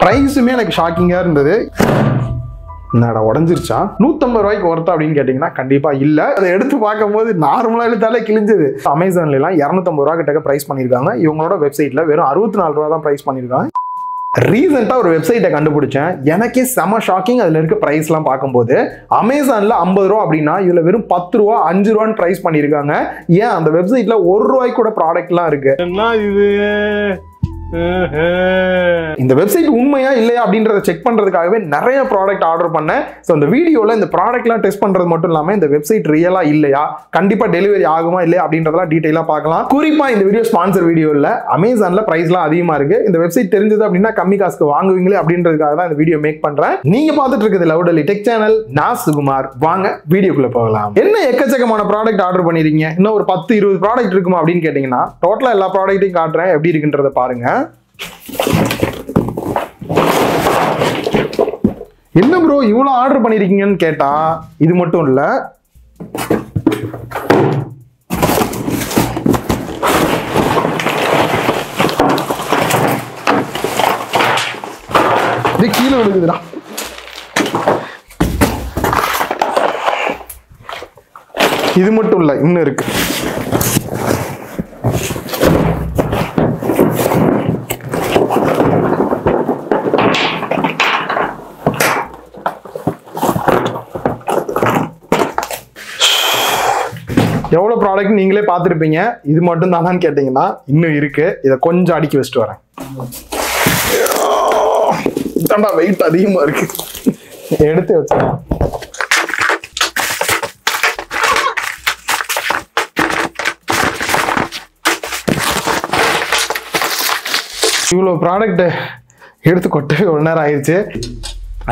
பிரைஸுமே எனக்கு ஷாக்கிங்கா இருந்தது. என்னடா உடஞ்சிருச்சா? 150 ரூபாய்க்கு ஒர்த்தா அப்படின்னு கேட்டீங்கன்னா கண்டிப்பா இல்ல. அதை எடுத்து பார்க்கும்போது நார்மலா எடுத்தாலே கிழிஞ்சது. அமேசான்ல எல்லாம் 250 ரூபா கிட்ட பிரைஸ் பண்ணிருக்காங்க. இவங்களோட வெப்சைட்ல வெறும் 64 ரூபா தான் பிரைஸ் பண்ணிருக்காங்க. ரீசெண்டா ஒரு வெப்சைட்டை கண்டுபிடிச்சேன். எனக்கே செம ஷாக்கிங். அதுல இருக்க பிரைஸ் எல்லாம் பார்க்கும்போது அமேசான்ல 50 ரூபா அப்படின்னா இதுல வெறும் 10 ரூபா 5 ரூபான்னு பிரைஸ் பண்ணிருக்காங்க. ஏன் அந்த வெப்சைட்ல 1 ரூபாய்க்கு கூட ப்ராடக்ட் எல்லாம் இருக்கு. என்ன இது? இந்த வெப்சைட் உண்மையா இல்லையா அப்படின்றத செக் பண்றதுக்காகவே நிறைய ப்ராடக்ட் ஆர்டர் பண்ணேன். ஸோ இந்த வீடியோல இந்த ப்ராடக்ட்லாம் டெஸ்ட் பண்றது மட்டும் இல்லாம இந்த வெப்சைட் ரியலா இல்லையா, கண்டிப்பா டெலிவரி ஆகுமா இல்லையா அப்படின்றதெல்லாம் டீடைலா பார்க்கலாம். குறிப்பா இந்த வீடியோ ஸ்பான்சர் வீடியோ இல்ல. அமேசான்ல பிரைஸ்லாம் அதிகமா இருக்கு. இந்த வெப்சைட் தெரிஞ்சது அப்படின்னா கம்மி காசுக்கு வாங்குவீங்களே அப்படின்றதுக்காக தான் இந்த வீடியோ மேக் பண்றேன். நீங்க பார்த்துட்டு இருக்கிறது லவுடலி டெக் சேனல். நான் சுகுமார். வாங்க வீடியோக்குள்ள போகலாம். என்ன எக்கச்சக்கமான ப்ராடக்ட் ஆர்டர் பண்ணிருக்கீங்க? இன்னும் ஒரு 10-20 ப்ராடக்ட் இருக்குமா அப்படின்னு கேட்டீங்கன்னா டோட்டலா எல்லா ப்ராடக்ட்டையும் காட்டுறேன். எப்படி இருக்குன்றத பாருங்க. என்ன ப்ரோ இவ்வளவு ஆர்டர் பண்ணிருக்கீங்கன்னு கேட்டா இது மட்டும் இல்ல, இது கீழே விழுகுதுடா. இது மட்டும் இல்ல, இன்னும் இருக்கு. எவ்வளவு ப்ராடக்ட் நீங்களே பார்த்துருப்பீங்க. இது மட்டும் தானான்னு கேட்டீங்கன்னா இன்னும் இருக்கு. இதை கொஞ்சம் அடுக்கி வச்சுட்டு வரேன். வெயிட் அதிகமா இருக்கு, எடுத்து வச்சிடலாம். இவ்வளவு ப்ராடக்ட் எடுத்து கொட்டவே 1 நேரம் ஆயிடுச்சு.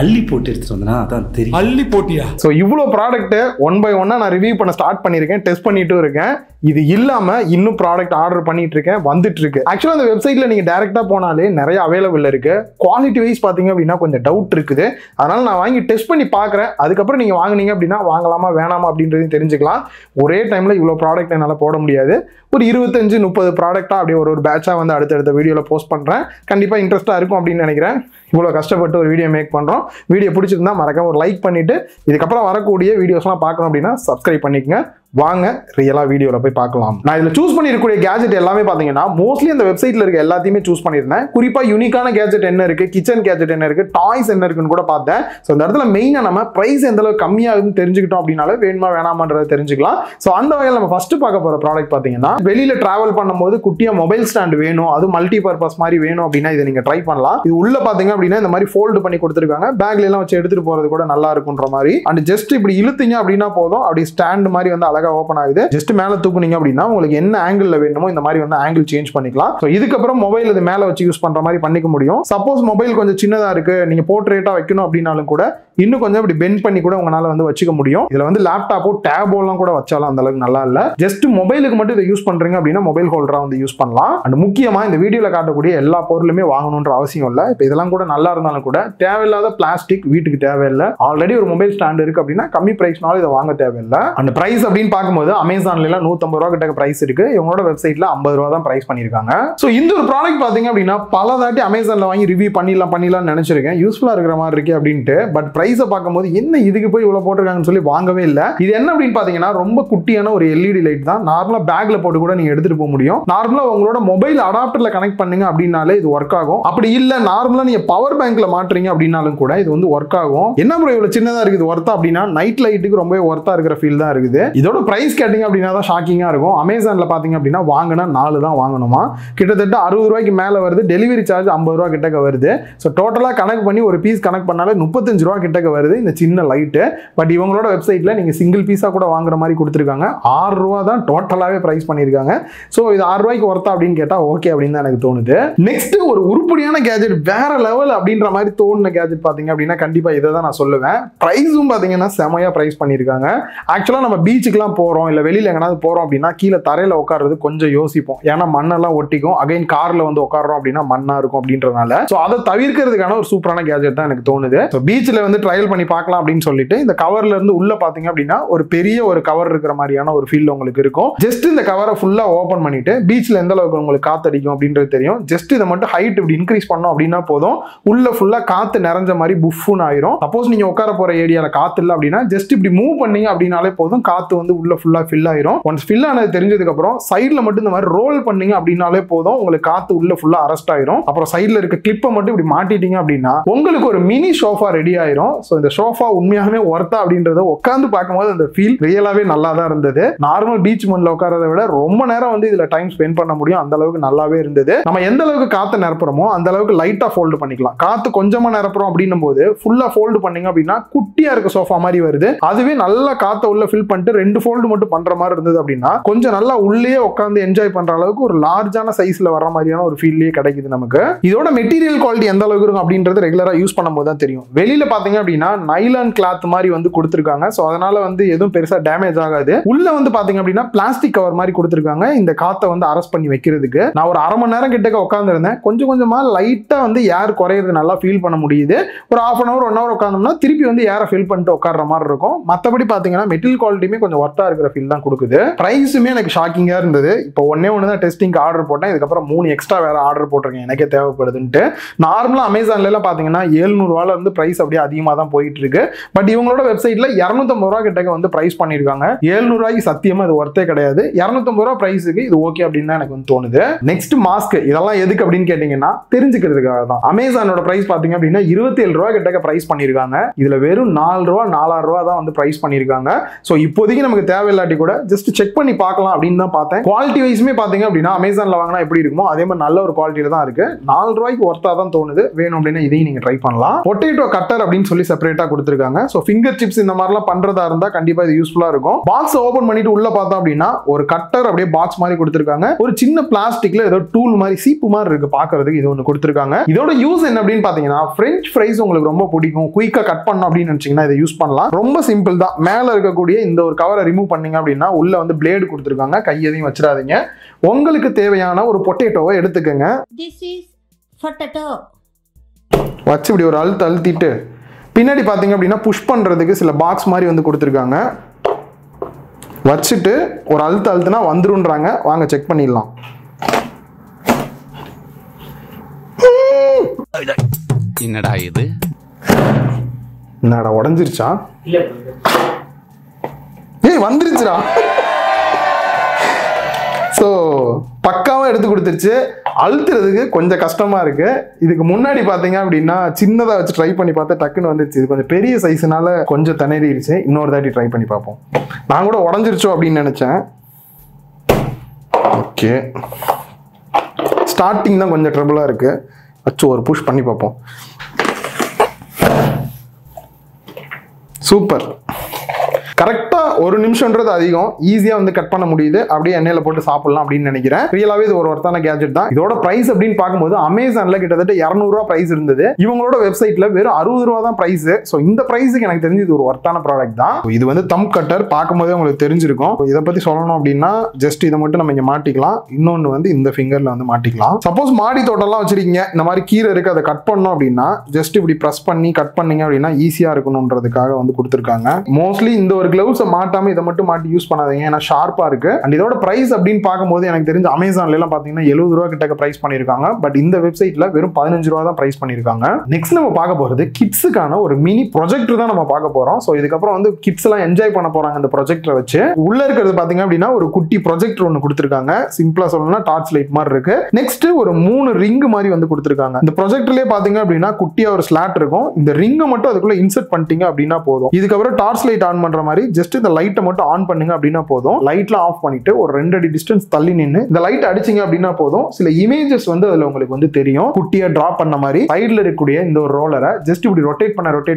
அள்ளி போட்டு எடுத்துட்டு வந்தனா அதான் தெரியும். அள்ளி போட்டியா? ஸோ இவ்வளோ ப்ராடக்ட் 1 by 1 நான் ரிவ்யூ பண்ண ஸ்டார்ட் பண்ணியிருக்கேன், டெஸ்ட் பண்ணிட்டும் இருக்கேன். இது இல்லாம இன்னும் ப்ராடக்ட் ஆர்டர் பண்ணிட்டு இருக்கேன், வந்துட்டு இருக்கு. ஆக்சுவலாக அந்த வெப்சைட்ல நீங்க டைரக்டா போனாலே நிறைய அவைலபிள் இருக்கு. குவாலிட்டி வைஸ் பாத்தீங்க அப்படின்னா கொஞ்சம் டவுட் இருக்குது. அதனால நான் வாங்கி டெஸ்ட் பண்ணி பார்க்குறேன். அதுக்கப்புறம் நீங்க வாங்குனீங்க அப்படின்னா வாங்கலாமா வேணாமா அப்படின்றதையும் தெரிஞ்சுக்கலாம். ஒரே டைம்ல இவ்வளோ ப்ராடக்ட் என்னால் போட முடியாது. ஒரு 25-30 ப்ராடக்டா அப்படியே ஒரு பேட்சா வந்து அடுத்தடுத்த வீடியோவில் போஸ்ட் பண்றேன். கண்டிப்பா இன்ட்ரெஸ்டா இருக்கும் அப்படின்னு நினைக்கிறேன். இவ்வளோ கஷ்டப்பட்டு ஒரு வீடியோ மேக் பண்றோம். வீடியோ பிடிச்சிருந்தா மறக்காம ஒரு லைக் பண்ணிட்டு இதுக்கப்புறம் வரக்கூடிய வீடியோஸ்லாம் பார்க்கணும் அப்படின்னா சப்ஸ்கிரைப் பண்ணிக்கங்க. வாங்க ரியலா வீடியோல போய் பார்க்கலாம். நான் இதுல சூஸ் பண்ணிருக்கக்கூடிய கேஜெட் எல்லாமே பாத்தீங்கன்னா மோஸ்ட்லி அந்த வெப்சைட்ல இருக்க எல்லாத்தையுமே சூஸ் பண்ணிருந்தேன். குறிப்பா யூனிக்கான கேஜெட் என்ன இருக்கு, கிச்சன் கேஜெட் என்ன இருக்கு, டாய்ஸ் என்ன இருக்குன்னு கூட பார்த்தேன். ஸோ இந்த இடத்துல மெயினா நம்ம பிரைஸ் எந்த அளவுக்கு கம்மியாகுதுன்னு தெரிஞ்சுக்கிட்டோம் அப்படின்னாலே வேணுமா வேணாமான்றதை தெரிஞ்சுக்கலாம். ஸோ அந்த வகையில் நம்ம ஃபர்ஸ்ட் பார்க்க போற ப்ராடக்ட் பாத்தீங்கன்னா வெளியில டிராவல் பண்ணும்போது குட்டியா மொபைல் ஸ்டாண்ட் வேணும், அது மல்டி பர்பஸ் மாதிரி வேணும் அப்படின்னா இதை நீங்க ட்ரை பண்ணலாம். இது உள்ள பாத்தீங்க அப்படின்னா இந்த மாதிரி ஃபோல்டு பண்ணி கொடுத்துருக்காங்க. பேக்ல எல்லாம் வச்சு எடுத்துட்டு போறது கூட நல்லா இருக்குன்ற மாதிரி. அண்ட் ஜஸ்ட் இப்படி இழுத்தீங்க அப்படின்னா போதும், அப்படி ஸ்டாண்ட் மாதிரி வந்து அழகா ஓப்பன் ஆகுது. ஜஸ்ட் மேல தூக்குனீங்க அப்படின்னா உங்களுக்கு என்ன ஆங்கிள் வேணுமோ இந்த மாதிரி வந்து ஆங்கிள் சேஞ்ச் பண்ணிக்கலாம். சோ இதுக்கப்புறம் மொபைல் இது மேல வச்சு யூஸ் பண்ற மாதிரி பண்ணிக்க முடியும். சப்போஸ் மொபைல் கொஞ்சம் சின்னதா இருக்கு, நீங்க போர்ட்ரேட்டா வைக்கணும் அப்படின்னாலும் கூட இன்னும் கொஞ்சம் இப்படி பெண்ட் பண்ணி கூட உங்களால வந்து வச்சுக்க முடியும். இதுல வந்து லேப்டாப்போ டேபோ எல்லாம் கூட வச்சாலும் அந்த அளவுக்கு நல்லா இல்ல. ஜஸ்ட் மொபைலுக்கு மட்டும் இதை யூஸ் பண்றீங்க அப்படின்னா மொபைல் ஹோல்டரா வந்து யூஸ் பண்ணலாம். அண்ட் முக்கியமா இந்த வீடியோல காட்டக்கூடிய எல்லா பொருளுமே வாங்கணும்ன்ற அவசியம் இல்ல. இப்போ இதெல்லாம் கூட நல்லா இருந்தாலும் கூட தேவையில்லாத பிளாஸ்டிக் வீட்டுக்கு தேவையில்லை. ஆல்ரெடி ஒரு மொபைல் ஸ்டாண்ட் இருக்கு அப்படின்னா கம்மி பிரைஸ்னால இதை வாங்க தேவையில்லை. அந்த பிரைஸ் அப்படின்னு பார்க்கும்போது அமேசான்ல எல்லாம் 150 ரூபா கிட்ட பிரைஸ் இருக்கு. இவங்களோட வெப்சைட்ல 50 ரூபா தான் பிரைஸ் பண்ணிருக்காங்க. சோ இந்த ஒரு ப்ராடக்ட் பாத்தீங்க அப்படின்னா பல தாட்டி அமேசான்ல வாங்கி ரிவ்யூ பண்ணிடலாம் நினைச்சிருக்கேன், யூஸ்ஃபுல்லா இருக்கிற மாதிரி இருக்கு அப்படின்ட்டு. பட் பிரைஸை பார்க்கும்போது என்ன இதுக்கு போய் இவ்வளவு போட்டிருக்காங்கன்னு சொல்லி வாங்கவே இல்லை. இது என்ன அப்படின்னு பாத்தீங்கன்னா ரொம்ப குட்டியான ஒரு எல்இடி லைட் தான். நார்மலா பேக்ல போட்டு கூட நீங்க எடுத்துட்டு போக முடியும். நார்மலா உங்களோட மொபைல் அடாப்டர்ல கனெக்ட் பண்ணுங்க அப்படின்னாலே இது ஒர்க் ஆகும். அப்படி இல்ல நார்மலா நீங்க பவர் பேங்க்ல மாட்டுறீங்க அப்படின்னாலும் கூட இது வந்து ஒர்க் ஆகும். என்ன ப்ரோ இவ்வளவு சின்னதா இருக்குது ஒர்த்தா அப்படின்னா நைட் லைட்டுக்கு ரொம்ப ஒர்த்தா இருக்கிற ஃபீல் தான் இருக்குது. இதோட பிரைஸ் கேட்டிங்க அப்படின்னா தான் ஷாக்கிங்கா இருக்கும். அமேசான்ல பாத்தீங்க அப்படின்னா வாங்கினா 4 தான் வாங்கணுமா, கிட்டத்தட்ட 60 ரூபாய்க்கு மேல வருது. டெலிவரி சார்ஜ் 50 ரூபா கிட்டக்க வருது. ஸோ டோட்டலா கனெக்ட் பண்ணி ஒரு பீஸ் கனெக்ட் பண்ணாலே 35 ரூபா கிட்டக்க வருது இந்த சின்ன லைட்டு. பட் இவங்களோட வெப்சைட்ல நீங்க சிங்கிள் பீஸா கூட வாங்குற மாதிரி கொடுத்துருக்காங்க. 6 ரூபா தான் டோட்டலாவே பிரைஸ் பண்ணிருக்காங்க. ஸோ இது 6 ரூபாய்க்கு ஒர்த்தா அப்படின்னு கேட்டா ஓகே அப்படின்னு தான் எனக்கு தோணுது. நெக்ஸ்ட் ஒரு உருப்படியான கேஜெட் வேற லெவல் அப்படின்ற மாதிரி தோணுன கேஜெட் பாத்தீங்க அப்படின்னா கண்டிப்பா இதை தான் நான் சொல்லுவேன். பிரைஸும் பாத்தீங்கன்னா செமையா பிரைஸ் பண்ணிருக்காங்க. ஆக்சுவலா நம்ம பீச்சுக்குலாம் எல்லாம் போறோம் இல்ல வெளியில எங்கனாவது போறோம் அப்படின்னா கீழே தரையில உட்கார்றது கொஞ்சம் யோசிப்போம். ஏன்னா மண்ணெல்லாம் ஒட்டிக்கும். அகைன் கார்ல வந்து உட்காரோம் அப்படின்னா மண்ணா இருக்கும் அப்படின்றதுனால சோ அதை தவிர்க்கிறதுக்கான ஒரு சூப்பரான கேஜெட் தான் எனக்கு தோணுது. ஸோ பீச்ல வந்து ட்ரையல் பண்ணி பார்க்கலாம் அப்படின்னு சொல்லிட்டு இந்த கவர்ல இருந்து உள்ள பாத்தீங்க அப்படின்னா ஒரு பெரிய ஒரு கவர் இருக்கிற மாதிரியான ஒரு ஃபீல் உங்களுக்கு இருக்கும். ஜஸ்ட் இந்த கவரை ஃபுல்லா ஓபன் பண்ணிட்டு பீச்ல எந்த அளவுக்கு உங்களுக்கு காத்தடிக்கும் அப்படின்றது தெரியும். ஜஸ்ட் இதை மட்டும் ஹைட் இப்படி இன்க்ரீஸ் பண்ணோம் அப்படின்னா போதும், உள்ள ஃபுல்லா காத்து நிறைஞ்ச மாதிரி புஃப்னு ஆயிரும். சப்போஸ் நீங்க உட்கார போற ஏரியால காத்து இல்லை அப்படின்னா ஜஸ்ட் இப்படி மூவ் பண்ணீங்க அப்படின்னாலே போதும், காத்து வந்து உள்ள ஃபுல்லா ஃபில் ஆயிரும். ஒன்ஸ் ஃபில் ஆனது தெரிஞ்சதுக்கு அப்புறம் சைட்ல மட்டும் இந்த மாதிரி ரோல் பண்ணீங்க அப்படின்னாலே போதும், உங்களுக்கு காத்து உள்ள ஃபுல்லா அரெஸ்ட் ஆயிரும். அப்புறம் சைட்ல இருக்க கிளிப்பை மட்டும் இப்படி மாட்டிட்டீங்க அப்படின்னா உங்களுக்கு ஒரு மினி சோஃபா ரெடி ஆயிரும். ஸோ இந்த சோஃபா உண்மையாகவே ஒர்த்தா அப்படின்றத உட்காந்து பார்க்கும்போது அந்த ஃபீல் ரியலாவே நல்லா தான் இருந்தது. நார்மல் பீச் மண்ணில் உட்காரதை விட ரொம்ப நேரம் வந்து இதுல டைம் ஸ்பெண்ட் பண்ண முடியும். அந்த அளவுக்கு நல்லாவே இருந்தது. நம்ம எந்த அளவுக்கு காத்து நிரப்புறோமோ அந்த அளவுக்கு லைட்டா ஃபோல்டு பண்ணிக்கலாம். காத்து கொஞ்சமா நிரப்புறோம் அப்படின்னும் போது ஃபுல்லா ஃபோல்டு பண்ணீங்க அப்படின்னா குட்டியா இருக்க சோஃபா மாதிரி வருது. அதுவே நல்லா காத்த உள்ள ஃபில் பண்ணிட்டு 2 ஃபோல்டு மட்டும் பண்ற மாதிரி இருந்தது அப்படின்னா கொஞ்சம் நல்லா உள்ளே உட்காந்து என்ஜாய் பண்ற அளவுக்கு ஒரு லார்ஜான சைஸ்ல வர மாதிரியான ஒரு ஃபீல்லே கிடைக்குது நமக்கு. இதோட மெட்டீரியல் குவாலிட்டி எந்த அளவுக்கு இருக்கும் அப்படின்றது ரெகுலரா யூஸ் பண்ணும்போது தான் தெரியும். வெளியில பாத்தீங்க அப்படின்னா நைலான் கிளாத் மாதிரி வந்து கொடுத்திருக்காங்க. சோ அதனால வந்து எதுவும் பெருசா டேமேஜ் ஆகாது. உள்ள வந்து பாத்தீங்க அப்படின்னா பிளாஸ்டிக் கவர் மாதிரி கொடுத்திருக்காங்க இந்த காத்தை வந்து அரெஸ்ட் பண்ணி வைக்கிறதுக்கு. நான் ஒரு அரை மணி நேரம் கிட்டக்க உட்கார்ந்து இருந்தேன். கொஞ்சம் கொஞ்சமா லைட்டா வந்து ஏர் குறையிறது நல்லா ஃபீல் பண்ண முடியுது. ஒரு ½ hour 1 hour உட்கார்ந்தோம்னா திருப்பி வந்து ஏரை ஃபில் பண்ணிட்டு உட்கார்ற மாதிரி இருக்கும். மற்றபடி பாத்தீங்கன்னா மெட்டீரியல் குவாலிட்டியுமே கொஞ்சம் ஒர்த்தா இருக்கிற ஃபீல் தான் கொடுக்குது. பிரைஸுமே எனக்கு ஷாக்கிங்கா இருந்தது. இப்போ ஒன்னே தான் டெஸ்டிங் ஆர்டர் போட்டேன். இதுக்கப்புறம் 3 எக்ஸ்ட்ரா வேற ஆர்டர் போட்டிருக்கேன் எனக்கே தேவைப்படுதுன்ட்டு. நார்மலா அமேசான்ல எல்லாம் பாத்தீங்கன்னா 700 ரூபாயில இருந்து பிரைஸ் அப்படியே அதிகமா தான் போயிட்டு இருக்கு. பட் இவங்களோட வெப்சைட்ல 250 ரூபா கிட்ட வந்து பிரைஸ் பண்ணிருக்காங்க. 700 ரூபாய்க்கு சத்தியமா இது ஒர்த்தே கிடையாது. 250 ரூபா பிரைஸுக்கு இது ஓகே அப்படின்னு தான் எனக்கு வந்து தோணுது. நெக்ஸ்ட் மாஸ்க், இதெல்லாம் எதுக்கு அப்படின்னு கேட்டீங்கன்னா தெரிஞ்சுக்கிறதுக்காக தான். அமேசானோட பிரைஸ் பாத்தீங்க அப்படின்னா 27 ரூபா கிட்ட பிரைஸ் பண்ணிருக்காங்க. இதுல வெறும் 4 ரூபா 4,000 ரூபா தான் வந்து பிரைஸ் பண்ணிருக்காங்க. சோ இப்போதைக்கு நமக்கு தேவையில்லாட்டி கூட ஜஸ்ட் செக் பண்ணி பார்க்கலாம் அப்படின்னு தான் பார்த்தேன். குவாலிட்டி வைஸ்மே பாத்தீங்க அப்படின்னா அமேசான்ல வாங்கினா எப்படி இருக்குமோ அதே மாதிரி நல்ல ஒரு குவாலிட்டியில தான் இருக்கு. 4 ரூபாய்க்கு ஒர்த்தா தான் தோணுது. வேணும் அப்படின்னா இதையும் நீங்க ட்ரை பண்ணலாம். பொட்டேட்டோ கட்டர் அப்படின்னு சொல்லி செப்பரேட்டா கொடுத்திருக்காங்க. சோ ஃபிங்கர் சிப்ஸ் இந்த மாதிரிலாம் பண்றதா இருந்தா கண்டிப்பா இது யூஸ்ஃபுல்லா இருக்கும். பாக்ஸ் ஓபன் பண்ணிட்டு உள்ள பார்த்தோம் அப்படின்னா ஒரு கட்டர் அப்படியே பாக்ஸ் மாதிரி கொடுத்திருக்காங்க. ஒரு சின்ன பிளாஸ்டிக்ல ஏதோ டூல் மாதிரி சீப்பு மாதிரி இருக்கு பாக்குறதுக்கு. இது ஒன்று கொடுத்திருக்காங்க. இதோட யூஸ் என்ன அப்படின்னு பாத்தீங்கன்னா பிரெஞ்ச் ஃப்ரைஸ் உங்களுக்கு ரொம்ப பிடிக்கும், குயிக்கா கட் பண்ணணும் அப்படின்னு நினைச்சீங்கன்னா இதை யூஸ் பண்ணலாம். ரொம்ப சிம்பிள் தான். மேல இருக்கக்கூடிய இந்த ஒரு கவரை ரிமூவ் பண்ணீங்க அப்படின்னா உள்ள வந்து பிளேடு கொடுத்திருக்காங்க. கையதையும் வச்சிடாதீங்க. உங்களுக்கு தேவையான ஒரு பொட்டேட்டோவை எடுத்துக்கங்க. வச்சு இப்படி ஒரு அழுத்திட்டு பின்னாடி பாத்தீங்க அப்படின்னா புஷ் பண்றதுக்கு சில பாக்ஸ் மாதிரி வந்து கொடுத்திருக்காங்க. வச்சுட்டு ஒரு அழுத்துனா வந்துருன்றாங்க. வாங்க செக் பண்ணிடலாம். என்னடா இது? என்னடா உடைஞ்சிருச்சா? ஏய் வந்துருச்சுடா. ஸோ பக்காவாக எடுத்து கொடுத்துருச்சு. அழுத்துறதுக்கு கொஞ்சம் கஷ்டமா இருக்கு. இதுக்கு முன்னாடி பார்த்தீங்க அப்படின்னா சின்னதாக வச்சு ட்ரை பண்ணி பார்த்தா டக்குன்னு வந்துருச்சு. இது கொஞ்சம் பெரிய சைஸ்னால கொஞ்சம் திணறிடுச்சு. இன்னொரு தாட்டி ட்ரை பண்ணி பார்ப்போம். நான் கூட உடஞ்சிருச்சோ அப்படின்னு நினைச்சேன். ஓகே, ஸ்டார்டிங் தான் கொஞ்சம் ட்ரபிளாக இருக்கு. வச்சு ஒரு புஷ் பண்ணி பார்ப்போம். சூப்பர். கரெக்டா 1 நிமிஷம்ன்றது அதிகம். ஈஸியா வந்து கட் பண்ண முடியுது. அப்படியே எண்ணெயில போட்டு சாப்பிடலாம் அப்படின்னு நினைக்கிறேன். ரியலாவே இது ஒரு ஒர்த்தான கேஜெட் தான். இதோட பிரைஸ் அப்படின்னு பார்க்கும்போது அமேசான்ல கிட்டத்தட்ட 200 ரூபா பிரைஸ் இருந்தது. இவங்களோட வெப்சைட்ல வெறும் 60 ரூபா தான் பிரைஸ். ஸோ இந்த பிரைஸுக்கு எனக்கு தெரிஞ்சு இது ஒரு ஒர்த்தான ப்ராடக்ட் தான். இது வந்து தம் கட்டர் பார்க்கும்போதே உங்களுக்கு தெரிஞ்சிருக்கும். இதை பத்தி சொல்லணும் அப்படின்னா ஜஸ்ட் இதை மட்டும் நம்ம இங்க மாட்டிக்கலாம். இன்னொன்னு வந்து இந்த ஃபிங்கர்ல வந்து மாட்டிக்கலாம். சப்போஸ் மாடி தோட்டம்லாம் வச்சிருக்கீங்க, இந்த மாதிரி கீரை இருக்கு, அதை கட் பண்ணோம் அப்படின்னா ஜஸ்ட் இப்படி பிரஸ் பண்ணி கட் பண்ணீங்க அப்படின்னா ஈஸியா இருக்கணும்ன்றதுக்காக வந்து கொடுத்துருக்காங்க. மோஸ்ட்லி இந்த ஒரு கிளவுஸை மாட்டாம இதை மட்டும் மாட்டி யூஸ் பண்ணாதீங்க. ஏன்னா ஷார்ப்பா இருக்கு. அண்ட் இதோட பிரைஸ் அப்படின்னு பார்க்கும்போது எனக்கு தெரிஞ்ச அமேசான்ல எல்லாம் பாத்தீங்கன்னா 70 ரூபா கிட்ட பிரைஸ் பண்ணிருக்காங்க. பட் இந்த வெப்சைட்ல வெறும் 15 ரூபா தான் பிரைஸ் பண்ணிருக்காங்க. நெக்ஸ்ட் நம்ம பார்க்க போறது கிட்ஸுக்கான ஒரு மினி ப்ரொஜெக்டர் தான் நம்ம பார்க்க போறோம். ஸோ இதுக்கப்புறம் வந்து கிட்ஸ் எல்லாம் என்ஜாய் பண்ண போறாங்க இந்த ப்ரொஜெக்டரை வச்சு. உள்ள இருக்கிறது பாத்தீங்க அப்படின்னா ஒரு குட்டி ப்ரொஜெக்டர் ஒன்று கொடுத்துருக்காங்க. சிம்பிளா சொல்லணும்னா டார்ச் லைட் மாதிரி இருக்கு. நெக்ஸ்ட் ஒரு 3 ரிங் மாதிரி வந்து கொடுத்துருக்காங்க. இந்த ப்ரொஜெக்டர்லயே பாத்தீங்க அப்படின்னா குட்டியா ஒரு ஸ்லாட் இருக்கும். இந்த ரிங்கை மட்டும் அதுக்குள்ள இன்சர்ட் பண்ணிட்டீங்க அப்படின்னா போதும். இதுக்கப்புறம் டார்ச் லைட் ஆன் பண்ற மாதிரி ஜஸ்ட் இந்த லைட்டை மட்டும் ஆன் பண்ணுங்க அப்படின்னா போதும். லைட்லாம் ஆஃப் பண்ணிட்டு ஒரு 2 அடி டிஸ்டன்ஸ் தள்ளி நின்று இந்த லைட் அடிச்சிங்க அப்படின்னா போதும். சில இமேஜஸ் வந்து அதுல உங்களுக்கு வந்து தெரியும். குட்டியா டிரா பண்ண மாதிரி சைடுல இருக்கக்கூடிய இந்த ஒரு ரோலரை ஜஸ்ட் இப்படி ரொட்டேட்